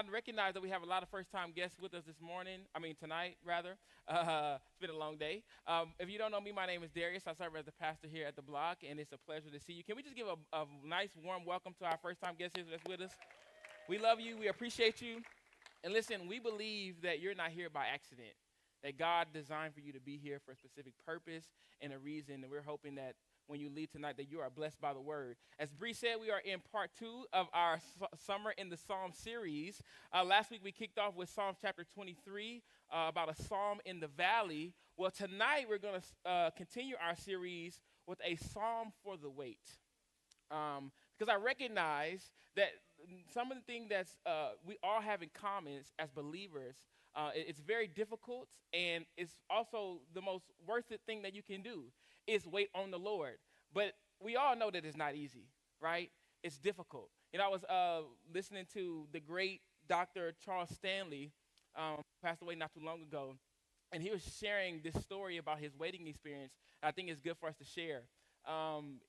I recognize that we have a lot of first-time guests with us tonight, rather. It's been a long day. If you don't know me, my name is Darius. I serve as the pastor here at the block, and it's a pleasure to see you. Can we just give a nice, warm welcome to our first-time guests here that's with us? We love you. We appreciate you. And listen, we believe that you're not here by accident, that God designed for you to be here for a specific purpose and a reason, and we're hoping that when you leave tonight that you are blessed by the word. As Bree said, we are in part 2 of our Summer in the Psalm series. Last week we kicked off with Psalm chapter 23, about a psalm in the valley. Well, tonight we're going to continue our series with a psalm for the wait. Because I recognize that some of the things that we all have in common as believers, it's very difficult, and it's also the most worth it thing that you can do is wait on the Lord. But we all know that it's not easy, right? It's difficult. You know, I was listening to the great Dr. Charles Stanley, passed away not too long ago, and he was sharing this story about his waiting experience. I think it's good for us to share.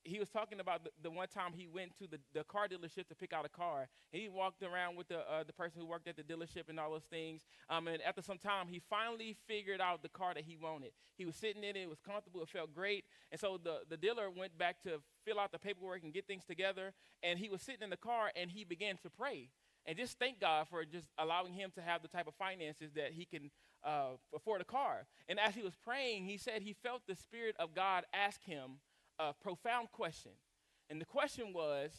He was talking about the one time he went to the car dealership to pick out a car, and he walked around with the person who worked at the dealership and all those things. And after some time, he finally figured out the car that he wanted. He was sitting in it; it was comfortable, it felt great. And so the dealer went back to fill out the paperwork and get things together. And he was sitting in the car, and he began to pray and just thank God for just allowing him to have the type of finances that he can afford a car. And as he was praying, he said he felt the Spirit of God ask him a profound question. And the question was,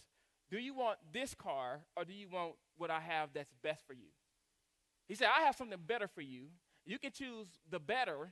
do you want this car or do you want what I have that's best for you? He said, I have something better for you. You can choose the better,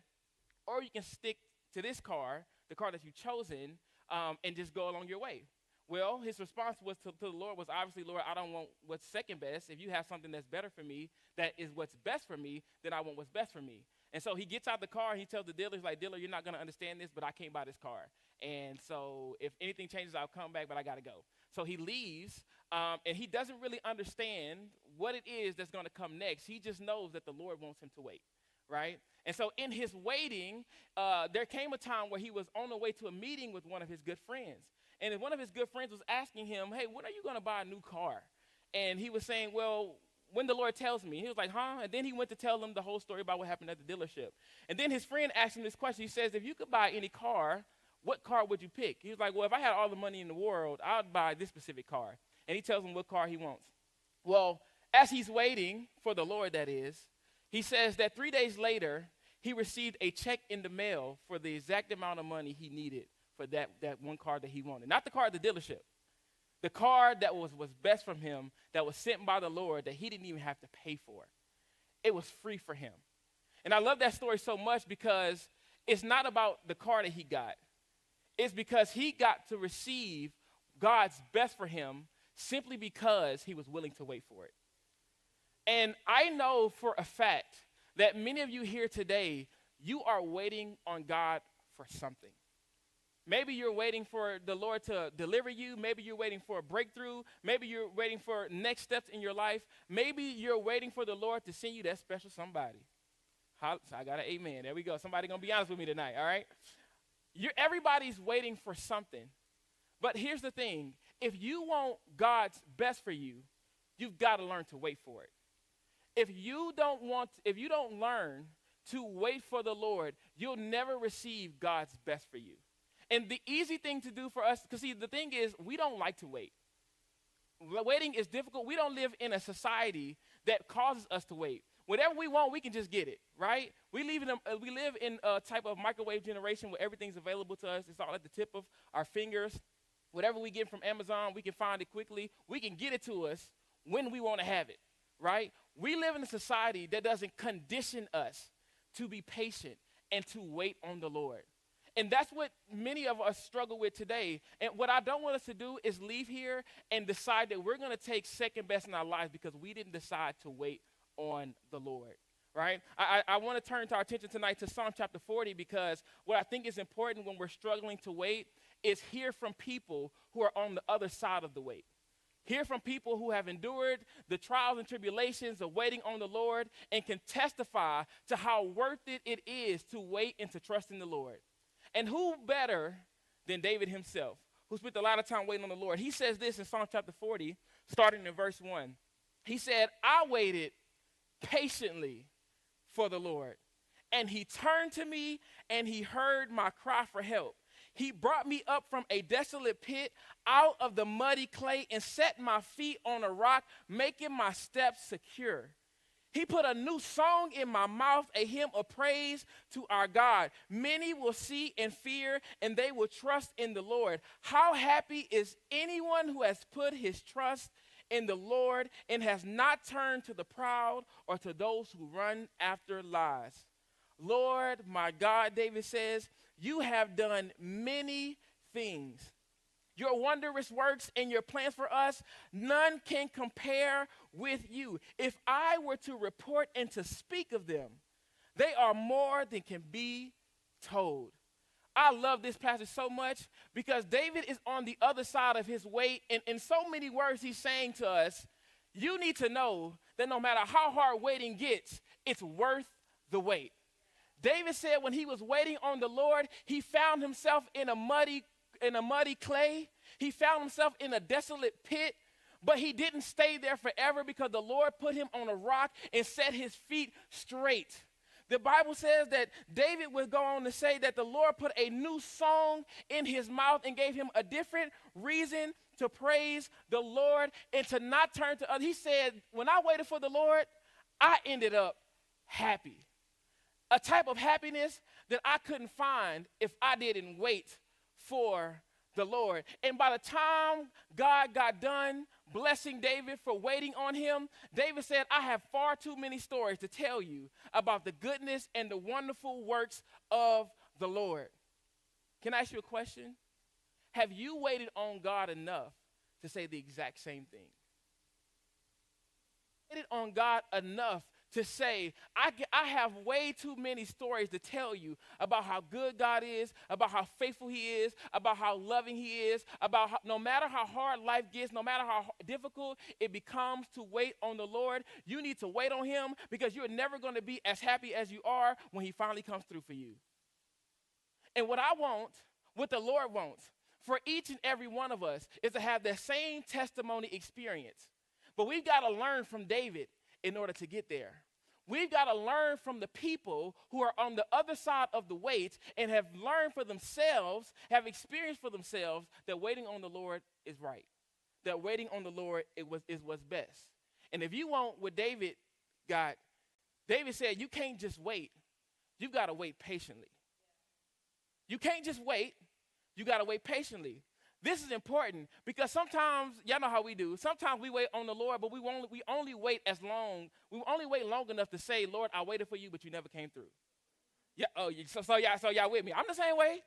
or you can stick to this car, the car that you've chosen, and just go along your way. Well, his response was to the Lord was obviously, Lord, I don't want what's second best. If you have something that's better for me, that is what's best for me, then I want what's best for me. And so he gets out the car, and he tells the dealer, he's like, dealer, you're not going to understand this, but I can't buy this car. And so if anything changes, I'll come back, but I got to go. So he leaves, and he doesn't really understand what it is that's going to come next. He just knows that the Lord wants him to wait, right? And so in his waiting, there came a time where he was on the way to a meeting with one of his good friends. And one of his good friends was asking him, hey, when are you going to buy a new car? And he was saying, well, when the Lord tells me. He was like, huh? And then he went to tell them the whole story about what happened at the dealership. And then his friend asked him this question. He says, if you could buy any car, what car would you pick? He was like, well, if I had all the money in the world, I would buy this specific car. And he tells him what car he wants. Well, as he's waiting for the Lord, that is, he says that 3 days later, he received a check in the mail for the exact amount of money he needed for that one car that he wanted. Not the car at the dealership. The car that was best from him, that was sent by the Lord, that he didn't even have to pay for. It was free for him. And I love that story so much because it's not about the car that he got. It's because he got to receive God's best for him simply because he was willing to wait for it. And I know for a fact that many of you here today, you are waiting on God for something. Maybe you're waiting for the Lord to deliver you. Maybe you're waiting for a breakthrough. Maybe you're waiting for next steps in your life. Maybe you're waiting for the Lord to send you that special somebody. So I got an amen. There we go. Somebody going to be honest with me tonight, all right? Everybody's waiting for something. But here's the thing. If you want God's best for you, you've got to learn to wait for it. If you don't learn to wait for the Lord, you'll never receive God's best for you. And the easy thing to do for us, because see, the thing is, we don't like to wait. Waiting is difficult. We don't live in a society that causes us to wait. Whatever we want, we can just get it, right? We live in a type of microwave generation where everything's available to us. It's all at the tip of our fingers. Whatever we get from Amazon, we can find it quickly. We can get it to us when we want to have it, right? We live in a society that doesn't condition us to be patient and to wait on the Lord. And that's what many of us struggle with today. And what I don't want us to do is leave here and decide that we're going to take second best in our lives because we didn't decide to wait on the Lord, right? I want to turn our attention tonight to Psalm chapter 40 because what I think is important when we're struggling to wait is hear from people who are on the other side of the wait. Hear from people who have endured the trials and tribulations of waiting on the Lord and can testify to how worth it is to wait and to trust in the Lord. And who better than David himself, who spent a lot of time waiting on the Lord? He says this in Psalm chapter 40, starting in verse 1. He said, I waited patiently for the Lord, and he turned to me and he heard my cry for help. He brought me up from a desolate pit, out of the muddy clay, and set my feet on a rock, making my steps secure. He put a new song in my mouth, a hymn of praise to our God. Many will see and fear, and they will trust in the Lord. How happy is anyone who has put his trust in the Lord and has not turned to the proud or to those who run after lies. Lord, my God, David says, you have done many things. Your wondrous works and your plans for us, none can compare with you. If I were to report and to speak of them, they are more than can be told. I love this passage so much because David is on the other side of his wait, and in so many words he's saying to us, you need to know that no matter how hard waiting gets, it's worth the wait. David said when he was waiting on the Lord, he found himself in a muddy clay. He found himself in a desolate pit, but he didn't stay there forever because the Lord put him on a rock and set his feet straight. The Bible says that David would go on to say that the Lord put a new song in his mouth and gave him a different reason to praise the Lord and to not turn to others. He said, when I waited for the Lord, I ended up happy. A type of happiness that I couldn't find if I didn't wait for the Lord. And by the time God got done blessing David for waiting on him, David said, I have far too many stories to tell you about the goodness and the wonderful works of the Lord. Can I ask you a question? Have you waited on God enough to say the exact same thing? Waited on God enough to say, I have way too many stories to tell you about how good God is, about how faithful he is, about how loving he is, about how, no matter how hard life gets, no matter how difficult it becomes to wait on the Lord, you need to wait on him because you're never going to be as happy as you are when he finally comes through for you. And what I want, what the Lord wants for each and every one of us is to have that same testimony experience. But we've got to learn from David in order to get there. We've got to learn from the people who are on the other side of the wait and have learned for themselves, have experienced for themselves that waiting on the Lord is right, that waiting on the Lord is what's best. And if you want what David got, David said you can't just wait. You've got to wait patiently. You can't just wait. You got to wait patiently. This is important because sometimes, y'all know how we do. Sometimes we wait on the Lord, but we only wait as long. We only wait long enough to say, Lord, I waited for you, but you never came through. Yeah. Oh, so y'all with me. I'm the same way.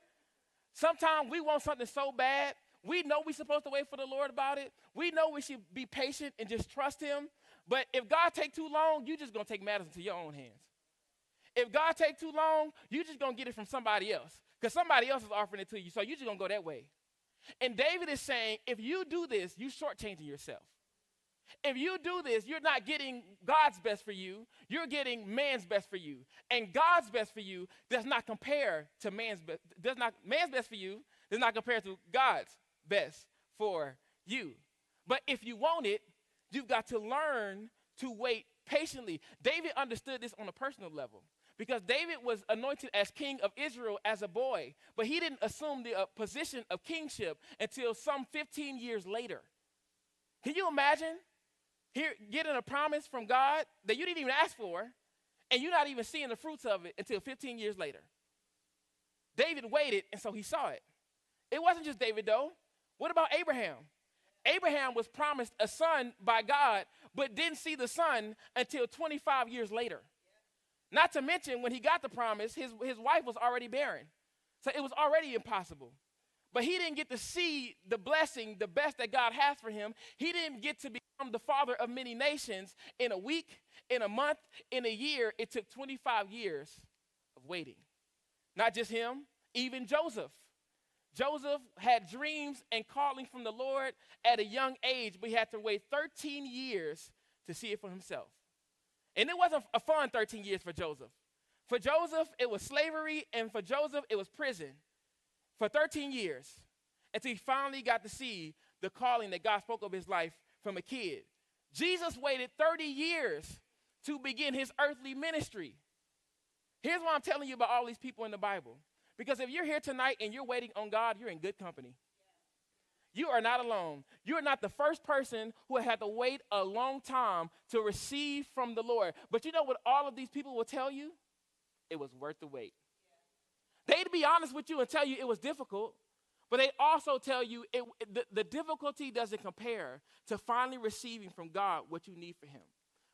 Sometimes we want something so bad. We know we're supposed to wait for the Lord about it. We know we should be patient and just trust him. But if God take too long, you just going to take matters into your own hands. If God take too long, you just going to get it from somebody else because somebody else is offering it to you. So you just going to go that way. And David is saying, if you do this, you're shortchanging yourself. If you do this, you're not getting God's best for you. You're getting man's best for you. And God's best for you does not compare to man's best. Man's best for you does not compare to God's best for you. But if you want it, you've got to learn to wait patiently. David understood this on a personal level. Because David was anointed as king of Israel as a boy, but he didn't assume the position of kingship until some 15 years later. Can you imagine getting a promise from God that you didn't even ask for, and you're not even seeing the fruits of it until 15 years later? David waited, and so he saw it. It wasn't just David, though. What about Abraham? Abraham was promised a son by God, but didn't see the son until 25 years later. Not to mention, when he got the promise, his wife was already barren. So it was already impossible. But he didn't get to see the blessing, the best that God has for him. He didn't get to become the father of many nations in a week, in a month, in a year. It took 25 years of waiting. Not just him, even Joseph. Joseph had dreams and calling from the Lord at a young age, but he had to wait 13 years to see it for himself. And it wasn't a fun 13 years for Joseph. For Joseph, it was slavery, and for Joseph, it was prison for 13 years until he finally got to see the calling that God spoke of his life from a kid. Jesus waited 30 years to begin his earthly ministry. Here's what I'm telling you about all these people in the Bible. Because if you're here tonight and you're waiting on God, you're in good company. You are not alone. You are not the first person who had to wait a long time to receive from the Lord. But you know what all of these people will tell you? It was worth the wait. They'd be honest with you and tell you it was difficult, but they also tell you the difficulty doesn't compare to finally receiving from God what you need for him.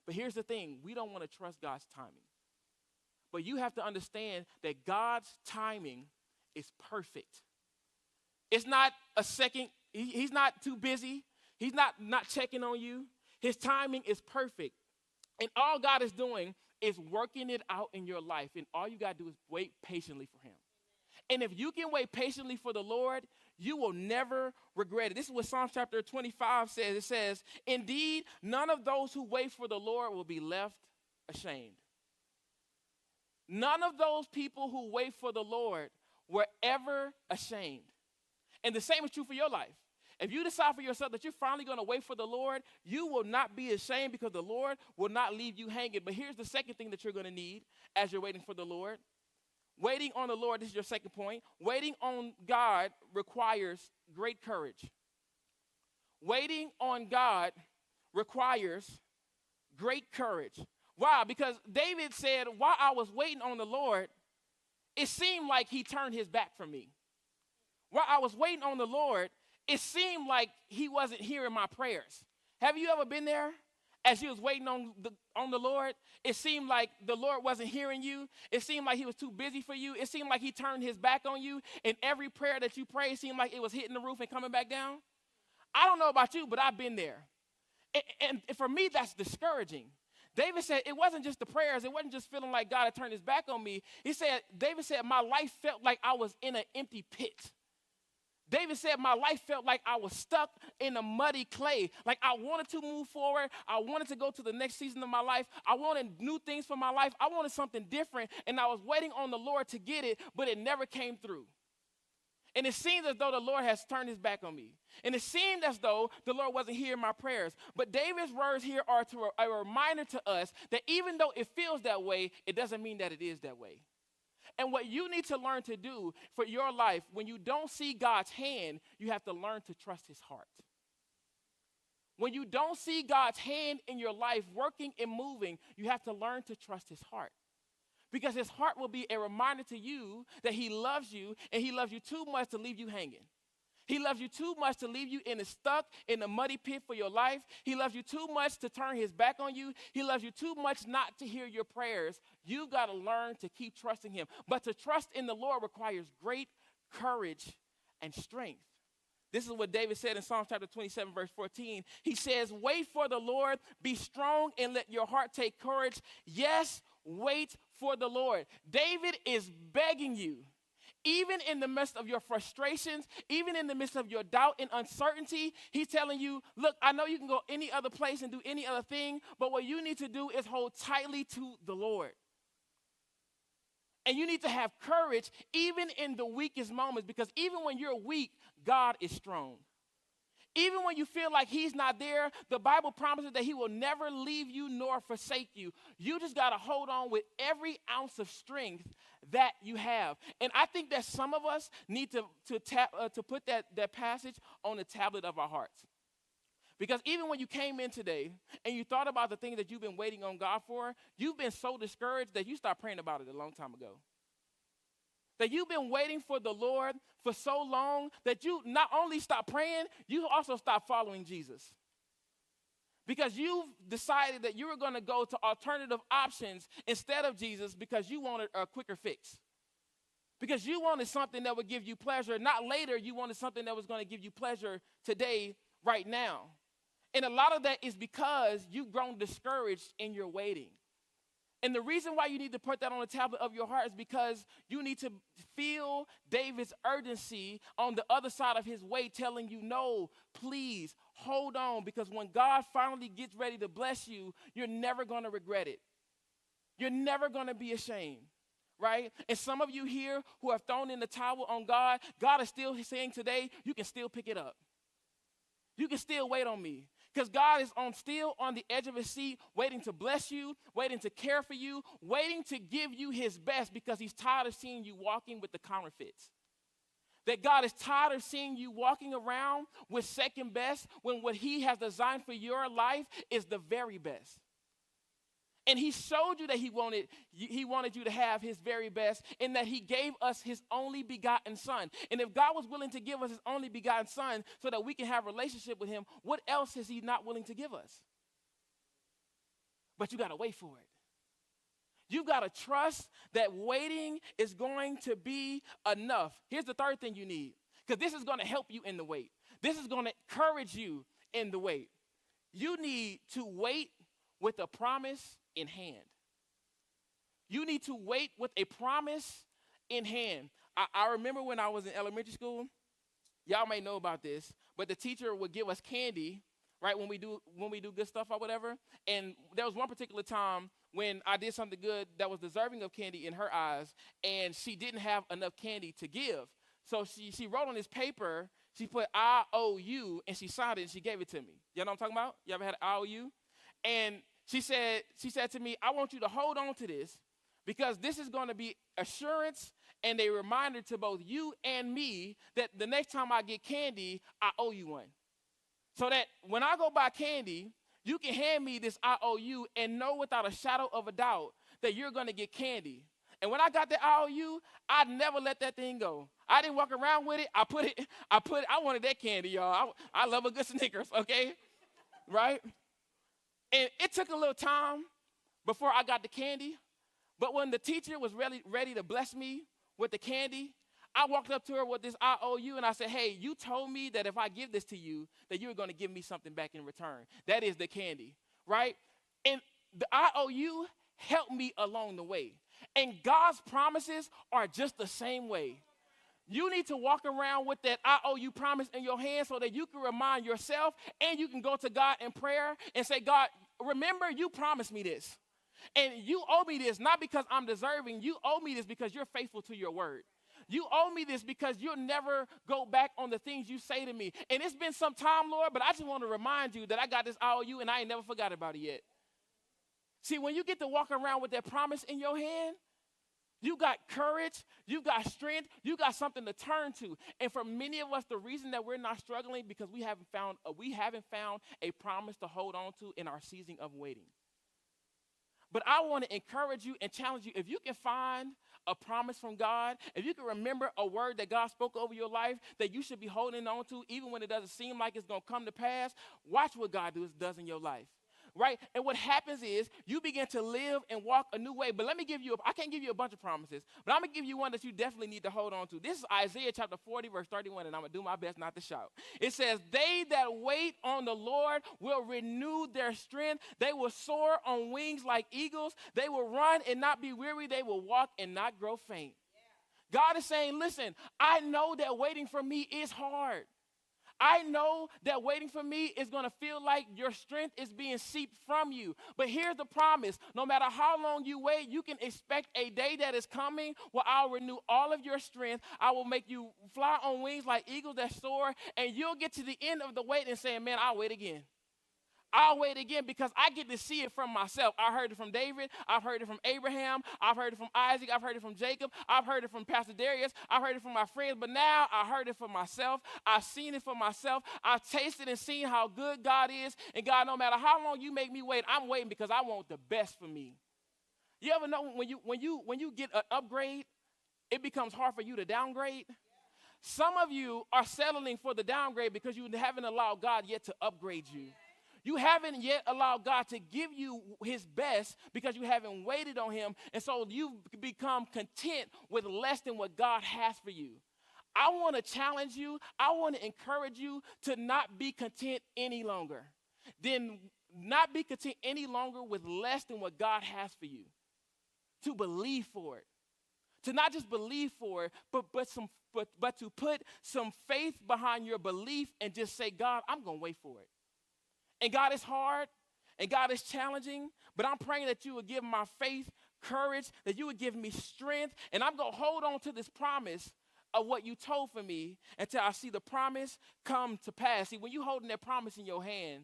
But here's the thing. We don't want to trust God's timing. But you have to understand that God's timing is perfect. It's not a second. He's not too busy. He's not checking on you. His timing is perfect. And all God is doing is working it out in your life. And all you got to do is wait patiently for him. And if you can wait patiently for the Lord, you will never regret it. This is what Psalm chapter 25 says. It says, indeed, none of those who wait for the Lord will be left ashamed. None of those people who wait for the Lord were ever ashamed. And the same is true for your life. If you decide for yourself that you're finally going to wait for the Lord, you will not be ashamed because the Lord will not leave you hanging. But here's the second thing that you're going to need as you're waiting for the Lord. Waiting on the Lord, this is your second point. Waiting on God requires great courage. Waiting on God requires great courage. Why? Because David said, while I was waiting on the Lord, it seemed like he turned his back from me. While I was waiting on the Lord, it seemed like he wasn't hearing my prayers. Have you ever been there? As you was waiting on the Lord, it seemed like the Lord wasn't hearing you. It seemed like he was too busy for you. It seemed like he turned his back on you. And every prayer that you prayed seemed like it was hitting the roof and coming back down. I don't know about you, but I've been there. And for me, that's discouraging. David said it wasn't just the prayers. It wasn't just feeling like God had turned his back on me. David said, my life felt like I was in an empty pit. David said, my life felt like I was stuck in a muddy clay. Like I wanted to move forward. I wanted to go to the next season of my life. I wanted new things for my life. I wanted something different. And I was waiting on the Lord to get it, but it never came through. And it seemed as though the Lord has turned his back on me. And it seemed as though the Lord wasn't hearing my prayers. But David's words here are a reminder to us that even though it feels that way, it doesn't mean that it is that way. And what you need to learn to do for your life, when you don't see God's hand, you have to learn to trust his heart. When you don't see God's hand in your life working and moving, you have to learn to trust his heart. Because his heart will be a reminder to you that he loves you, and he loves you too much to leave you hanging. He loves you too much to leave you stuck in a muddy pit for your life. He loves you too much to turn his back on you. He loves you too much not to hear your prayers. You've got to learn to keep trusting him. But to trust in the Lord requires great courage and strength. This is what David said in Psalm chapter 27, verse 14. He says, wait for the Lord, be strong, and let your heart take courage. Yes, wait for the Lord. David is begging you. Even in the midst of your frustrations, even in the midst of your doubt and uncertainty, he's telling you, look, I know you can go any other place and do any other thing, but what you need to do is hold tightly to the Lord. And you need to have courage even in the weakest moments, because even when you're weak, God is strong. Even when you feel like he's not there, the Bible promises that he will never leave you nor forsake you. You just got to hold on with every ounce of strength that you have. And I think that some of us need to put that passage on the tablet of our hearts. Because even when you came in today and you thought about the things that you've been waiting on God for, you've been so discouraged that you stopped praying about it a long time ago. That you've been waiting for the Lord for so long that you not only stopped praying, you also stopped following Jesus. Because you've decided that you were going to go to alternative options instead of Jesus because you wanted a quicker fix. Because you wanted something that would give you pleasure. Not later, you wanted something that was going to give you pleasure today, right now. And a lot of that is because you've grown discouraged in your waiting. And the reason why you need to put that on the tablet of your heart is because you need to feel David's urgency on the other side of his way telling you, no, please hold on, because when God finally gets ready to bless you, you're never going to regret it. You're never going to be ashamed, right? And some of you here who have thrown in the towel on God, God is still saying today, you can still pick it up. You can still wait on me. Because God is still on the edge of his seat, waiting to bless you, waiting to care for you, waiting to give you his best because he's tired of seeing you walking with the counterfeits. That God is tired of seeing you walking around with second best when what he has designed for your life is the very best. And he showed you that he wanted you to have his very best, in that he gave us his only begotten son. And if God was willing to give us his only begotten son so that we can have a relationship with him, what else is he not willing to give us? But you got to wait for it. You've got to trust that waiting is going to be enough. Here's the third thing you need, because this is going to help you in the wait. This is going to encourage you in the wait. You need to wait with a promise in hand. You need to wait with a promise in hand. I remember when I was in elementary school, y'all may know about this, but the teacher would give us candy, right, when we do good stuff or whatever. And there was one particular time when I did something good that was deserving of candy in her eyes, and she didn't have enough candy to give. So she wrote on this paper, she put I owe you, and she signed it and she gave it to me. You know what I'm talking about? You ever had an I owe you? And she said to me, I want you to hold on to this, because this is going to be assurance and a reminder to both you and me that the next time I get candy, I owe you one. So that when I go buy candy, you can hand me this I owe you and know without a shadow of a doubt that you're going to get candy. And when I got the I owe you, I never let that thing go. I didn't walk around with it. I wanted that candy, y'all. I love a good Snickers, okay? Right? And it took a little time before I got the candy. But when the teacher was ready to bless me with the candy, I walked up to her with this I owe you, and I said, hey, you told me that if I give this to you, that you were going to give me something back in return. That is the candy, right? And the I owe you helped me along the way. And God's promises are just the same way. You need to walk around with that I owe you promise in your hand so that you can remind yourself, and you can go to God in prayer and say, God, remember you promised me this. And you owe me this not because I'm deserving. You owe me this because you're faithful to your word. You owe me this because you'll never go back on the things you say to me. And it's been some time, Lord, but I just want to remind you that I got this I owe you, and I ain't never forgot about it yet. See, when you get to walk around with that promise in your hand, you got courage, you got strength, you got something to turn to. And for many of us, the reason that we're not struggling because we haven't found a promise to hold on to in our season of waiting. But I want to encourage you and challenge you. If you can find a promise from God, if you can remember a word that God spoke over your life that you should be holding on to, even when it doesn't seem like it's going to come to pass, watch what God does in your life. Right? And what happens is you begin to live and walk a new way. But let me I can't give you a bunch of promises, but I'm going to give you one that you definitely need to hold on to. This is Isaiah chapter 40, verse 31, and I'm going to do my best not to shout. It says, they that wait on the Lord will renew their strength. They will soar on wings like eagles. They will run and not be weary. They will walk and not grow faint. Yeah. God is saying, listen, I know that waiting for me is hard. I know that waiting for me is going to feel like your strength is being seeped from you. But here's the promise. No matter how long you wait, you can expect a day that is coming where I'll renew all of your strength. I will make you fly on wings like eagles that soar. And you'll get to the end of the wait and say, man, I'll wait again. I'll wait again because I get to see it from myself. I heard it from David. I've heard it from Abraham. I've heard it from Isaac. I've heard it from Jacob. I've heard it from Pastor Darius. I've heard it from my friends. But now I heard it for myself. I've seen it for myself. I've tasted and seen how good God is. And God, no matter how long you make me wait, I'm waiting because I want the best for me. You ever know when you get an upgrade, it becomes hard for you to downgrade? Some of you are settling for the downgrade because you haven't allowed God yet to upgrade you. You haven't yet allowed God to give you his best because you haven't waited on him. And so you've become content with less than what God has for you. I want to challenge you. I want to encourage you to not be content any longer. Then not be content any longer with less than what God has for you. To believe for it. To not just believe for it, but to put some faith behind your belief and just say, God, I'm going to wait for it. And God is hard, and God is challenging, but I'm praying that you would give my faith courage, that you would give me strength, and I'm going to hold on to this promise of what you told for me until I see the promise come to pass. See, when you're holding that promise in your hand,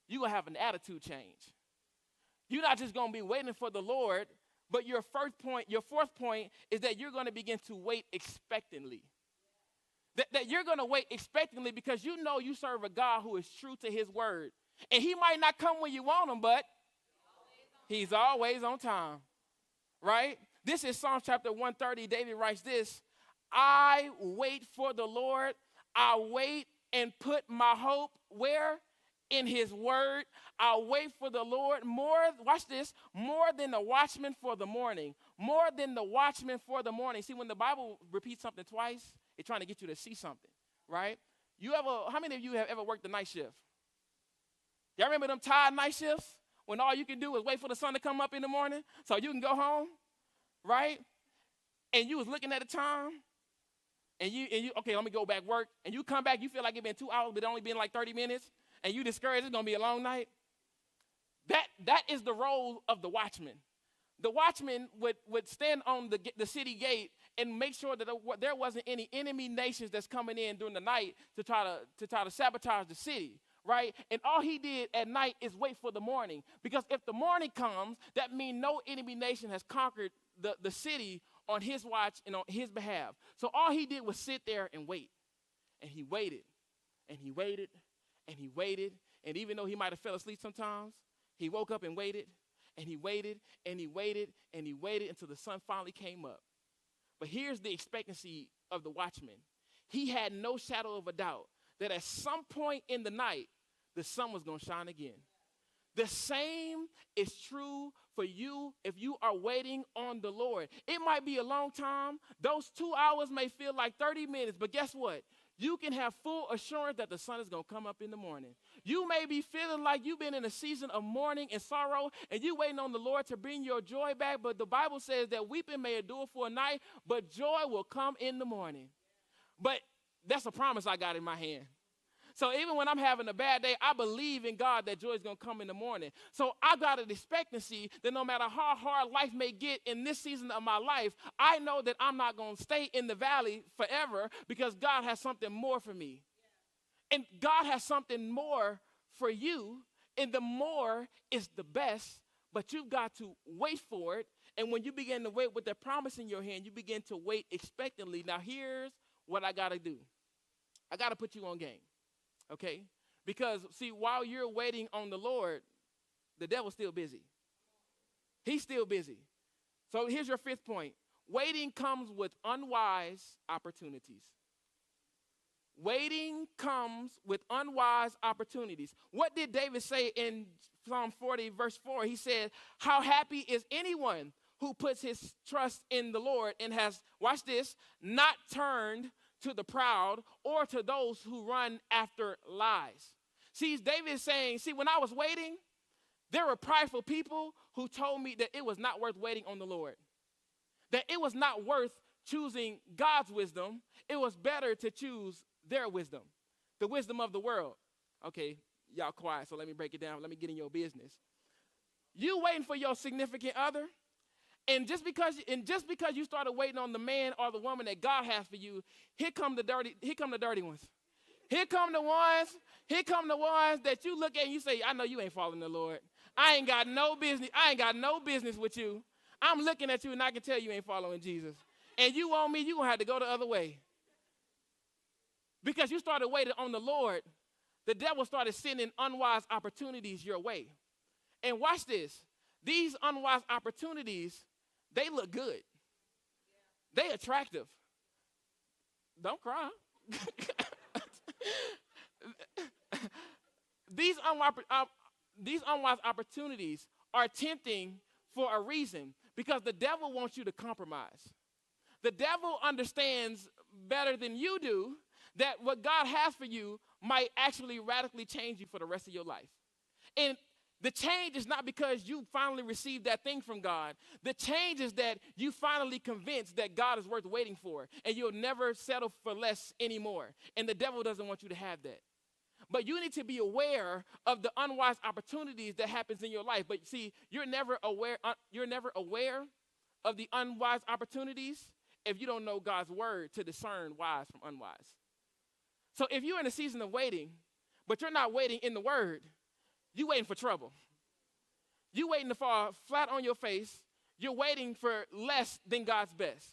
you're going to have an attitude change. You're not just going to be waiting for the Lord, but your fourth point is that you're going to begin to wait expectantly. That you're going to wait expectantly because you know you serve a God who is true to his word. And he might not come when you want him, but he's always on time, right? This is Psalm chapter 130. David writes this: I wait for the Lord. I wait and put my hope where? In his word. I wait for the Lord more, watch this, more than the watchman for the morning. More than the watchman for the morning. See, when the Bible repeats something twice, it's trying to get you to see something, right? How many of you have ever worked the night shift? Y'all remember them tired night shifts when all you can do is wait for the sun to come up in the morning so you can go home, right? And you was looking at the time, and you okay, let me go back work, and you come back, you feel like it's been 2 hours, but it only been like 30 minutes, and you discouraged, it's going to be a long night. That is the role of the watchman. The watchman would stand on the city gate and make sure that there wasn't any enemy nations that's coming in during the night to try to sabotage the city, right? And all he did at night is wait for the morning. Because if the morning comes, that means no enemy nation has conquered the city on his watch and on his behalf. So all he did was sit there and wait. And he waited, and he waited, and he waited. And even though he might have fell asleep sometimes, he woke up and waited, and he waited, and he waited, and he waited until the sun finally came up. But here's the expectancy of the watchman. He had no shadow of a doubt that at some point in the night, the sun was going to shine again. The same is true for you if you are waiting on the Lord. It might be a long time. Those 2 hours may feel like 30 minutes, but guess what? You can have full assurance that the sun is going to come up in the morning. You may be feeling like you've been in a season of mourning and sorrow, and you're waiting on the Lord to bring your joy back, but the Bible says that weeping may endure for a night, but joy will come in the morning. But that's a promise I got in my hand. So even when I'm having a bad day, I believe in God that joy is going to come in the morning. So I got an expectancy that no matter how hard life may get in this season of my life, I know that I'm not going to stay in the valley forever because God has something more for me. And God has something more for you, and the more is the best, but you've got to wait for it. And when you begin to wait with the promise in your hand, you begin to wait expectantly. Now here's what I got to do. I got to put you on game. Okay? Because, see, while you're waiting on the Lord, the devil's still busy. He's still busy. So here's your fifth point. Waiting comes with unwise opportunities. Waiting comes with unwise opportunities. What did David say in Psalm 40, verse 4? He said, how happy is anyone who puts his trust in the Lord and has, watch this, not turned to the proud or to those who run after lies. See, David is saying, see, when I was waiting, there were prideful people who told me that it was not worth waiting on the Lord, that it was not worth choosing God's wisdom. It was better to choose their wisdom, the wisdom of the world. Okay, y'all quiet, so let me break it down. Let me get in your business. You waiting for your significant other, and just because you started waiting on the man or the woman that God has for you, here come the dirty ones. Here come the ones that you look at and you say, I know you ain't following the Lord. I ain't got no business with you. I'm looking at you and I can tell you ain't following Jesus. And you want me, you gonna have to go the other way. Because you started waiting on the Lord, the devil started sending unwise opportunities your way. And watch this. These unwise opportunities, they look good. They attractive. Don't cry. These unwise opportunities are tempting for a reason, because the devil wants you to compromise. The devil understands better than you do that what God has for you might actually radically change you for the rest of your life. And the change is not because you finally received that thing from God. The change is that you finally convinced that God is worth waiting for, and you'll never settle for less anymore. And the devil doesn't want you to have that. But you need to be aware of the unwise opportunities that happens in your life. But see, you're never aware of the unwise opportunities if you don't know God's word to discern wise from unwise. So if you're in a season of waiting, but you're not waiting in the word, you waiting for trouble. You waiting to fall flat on your face. You're waiting for less than God's best.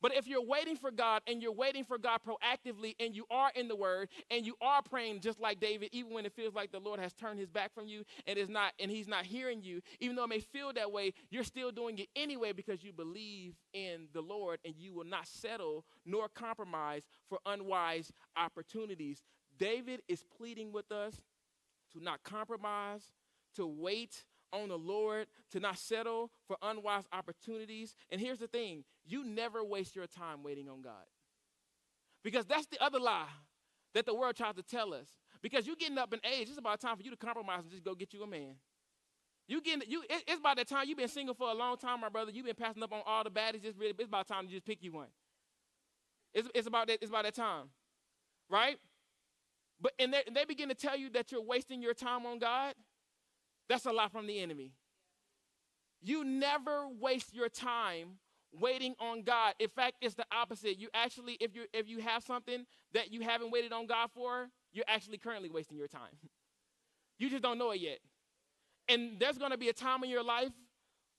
But if you're waiting for God and you're waiting for God proactively and you are in the word and you are praying just like David, even when it feels like the Lord has turned his back from you and he's not hearing you, even though it may feel that way, you're still doing it anyway because you believe in the Lord and you will not settle nor compromise for unwise opportunities. David is pleading with us to not compromise, to wait on the Lord, to not settle for unwise opportunities. And here's the thing, you never waste your time waiting on God. Because that's the other lie that the world tries to tell us. Because you're getting up in age, it's about time for you to compromise and just go get you a man. It's about that time. You've been single for a long time, my brother. You've been passing up on all the baddies. It's about time to just pick you one. It's about that time, right? But and they begin to tell you that you're wasting your time on God. That's a lie from the enemy. You never waste your time waiting on God. In fact, it's the opposite. You actually, if you have something that you haven't waited on God for, you're actually currently wasting your time. You just don't know it yet. And there's going to be a time in your life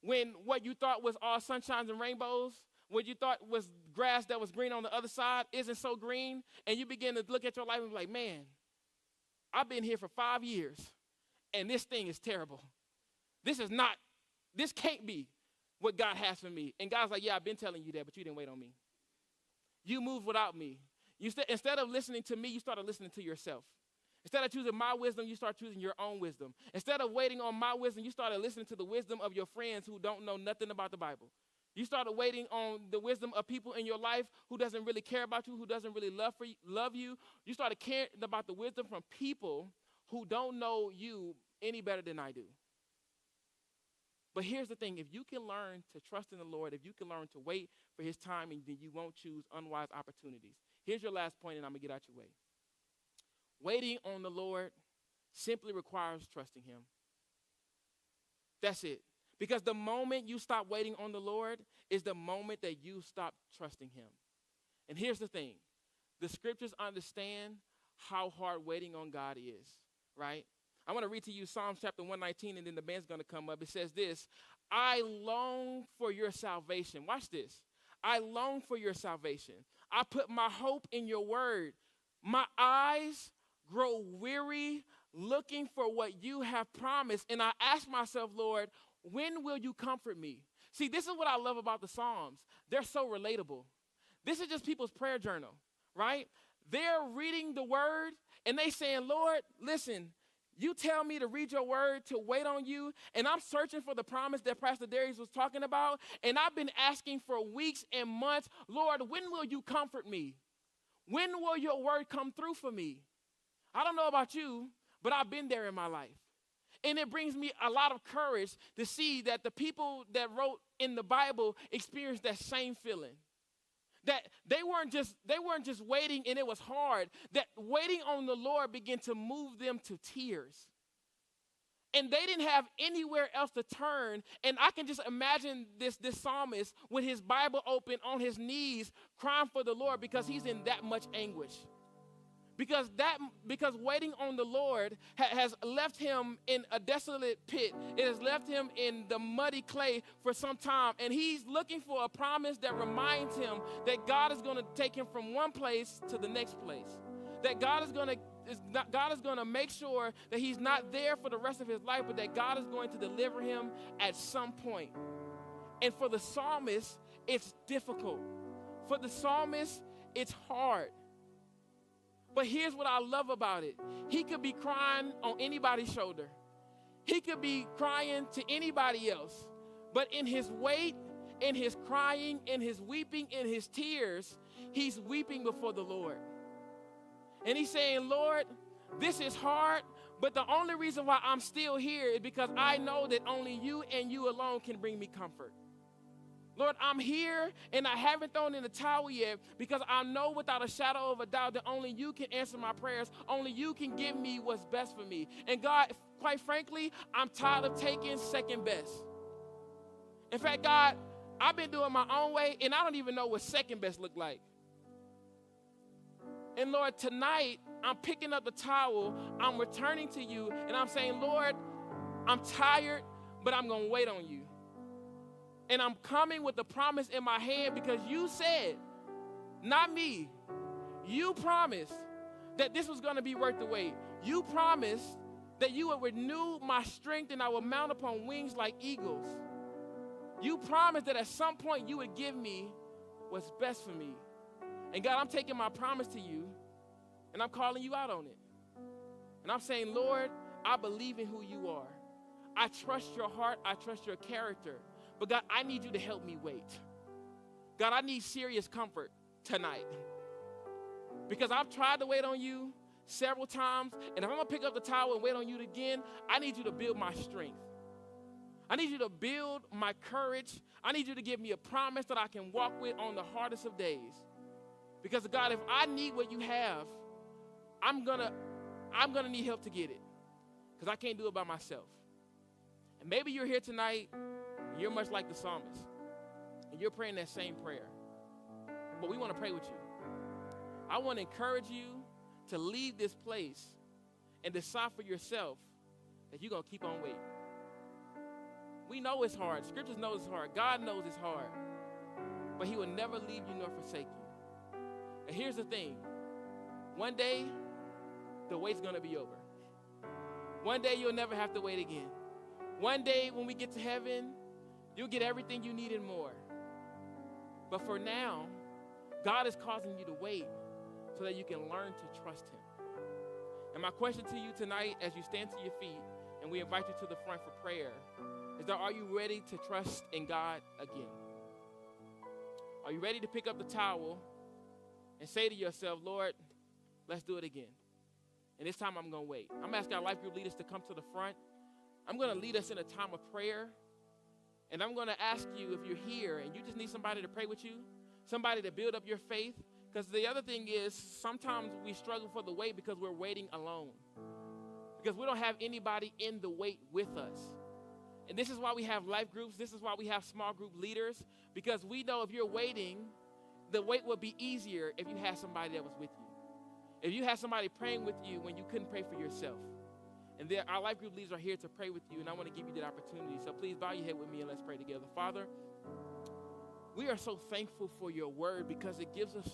when what you thought was all sunshines and rainbows, what you thought was grass that was green on the other side isn't so green, and you begin to look at your life and be like, man, I've been here for 5 years. And this thing is terrible. This can't be what God has for me. And God's like, yeah, I've been telling you that, but you didn't wait on me. You moved without me. Instead of listening to me, you started listening to yourself. Instead of choosing my wisdom, you start choosing your own wisdom. Instead of waiting on my wisdom, you started listening to the wisdom of your friends who don't know nothing about the Bible. You started waiting on the wisdom of people in your life who doesn't really care about you, who doesn't really love you. You started caring about the wisdom from people who don't know you any better than I do. But here's the thing. If you can learn to trust in the Lord, if you can learn to wait for his timing, then you won't choose unwise opportunities. Here's your last point, and I'm going to get out your way. Waiting on the Lord simply requires trusting him. That's it. Because the moment you stop waiting on the Lord is the moment that you stop trusting him. And here's the thing. The scriptures understand how hard waiting on God is, right? I want to read to you Psalms chapter 119, and then the band's going to come up. It says this, I long for your salvation. Watch this. I long for your salvation. I put my hope in your word. My eyes grow weary looking for what you have promised. And I ask myself, Lord, when will you comfort me? See, this is what I love about the Psalms. They're so relatable. This is just people's prayer journal, right? They're reading the word, and they saying, Lord, listen, you tell me to read your word, to wait on you, and I'm searching for the promise that Pastor Darius was talking about, and I've been asking for weeks and months, Lord, when will you comfort me? When will your word come through for me? I don't know about you, but I've been there in my life. And it brings me a lot of courage to see that the people that wrote in the Bible experienced that same feeling. That they weren't just waiting and it was hard. That waiting on the Lord began to move them to tears. And they didn't have anywhere else to turn. And I can just imagine this psalmist with his Bible open on his knees crying for the Lord because he's in that much anguish. Because waiting on the Lord has left him in a desolate pit. It has left him in the muddy clay for some time. And he's looking for a promise that reminds him that God is going to take him from one place to the next place. That God is going to make sure that he's not there for the rest of his life, but that God is going to deliver him at some point. And for the psalmist, it's difficult. For the psalmist, it's hard. But here's what I love about it. He could be crying on anybody's shoulder. He could be crying to anybody else. But in his wait, in his crying, in his weeping, in his tears, he's weeping before the Lord. And he's saying, Lord, this is hard, but the only reason why I'm still here is because I know that only you and you alone can bring me comfort. Lord, I'm here and I haven't thrown in the towel yet because I know without a shadow of a doubt that only you can answer my prayers. Only you can give me what's best for me. And God, quite frankly, I'm tired of taking second best. In fact, God, I've been doing my own way and I don't even know what second best look like. And Lord, tonight I'm picking up the towel, I'm returning to you, and I'm saying, Lord, I'm tired, but I'm going to wait on you. And I'm coming with the promise in my hand because you said, not me, you promised that this was going to be worth the wait. You promised that you would renew my strength and I would mount upon wings like eagles. You promised that at some point you would give me what's best for me. And God, I'm taking my promise to you and I'm calling you out on it. And I'm saying, Lord, I believe in who you are. I trust your heart. I trust your character. But God, I need you to help me wait. God, I need serious comfort tonight. Because I've tried to wait on you several times, and if I'm going to pick up the towel and wait on you again, I need you to build my strength. I need you to build my courage. I need you to give me a promise that I can walk with on the hardest of days. Because, God, if I need what you have, I'm gonna need help to get it. Because I can't do it by myself. And maybe you're here tonight, and you're much like the psalmist, and you're praying that same prayer. But we want to pray with you. I want to encourage you to leave this place and decide for yourself that you're going to keep on waiting. We know it's hard. Scriptures know it's hard. God knows it's hard. But he will never leave you nor forsake you. And here's the thing. One day, the wait's going to be over. One day, you'll never have to wait again. One day, when we get to heaven, you'll get everything you need and more. But for now, God is causing you to wait so that you can learn to trust him. And my question to you tonight, as you stand to your feet and we invite you to the front for prayer, is that are you ready to trust in God again? Are you ready to pick up the towel and say to yourself, Lord, let's do it again. And this time I'm going to wait. I'm asking our life group leaders to come to the front. I'm going to lead us in a time of prayer. And I'm going to ask you, if you're here and you just need somebody to pray with you, somebody to build up your faith. Because the other thing is, sometimes we struggle for the wait because we're waiting alone. Because we don't have anybody in the wait with us. And this is why we have life groups. This is why we have small group leaders. Because we know if you're waiting, the wait would be easier if you had somebody that was with you. If you had somebody praying with you when you couldn't pray for yourself. And our life group leaders are here to pray with you, and I want to give you that opportunity. So please bow your head with me and let's pray together. Father, we are so thankful for your word because it gives us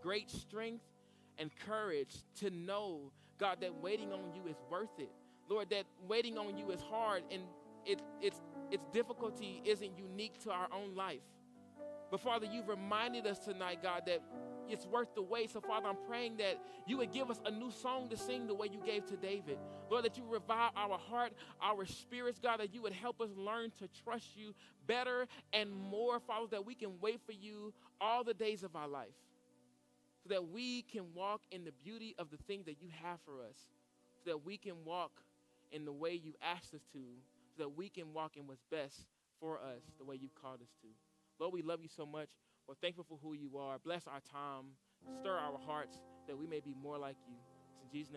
great strength and courage to know, God, that waiting on you is worth it. Lord, that waiting on you is hard and its difficulty isn't unique to our own life. But Father, you've reminded us tonight, God, that it's worth the wait. So Father, I'm praying that you would give us a new song to sing the way you gave to David. Lord, that you revive our heart, our spirits, God, that you would help us learn to trust you better and more, Father, that we can wait for you all the days of our life. So that we can walk in the beauty of the things that you have for us. So that we can walk in the way you asked us to. So that we can walk in what's best for us, the way you've called us to. Lord, we love you so much. We're thankful for who you are. Bless our time. Stir our hearts that we may be more like you. It's in Jesus' name.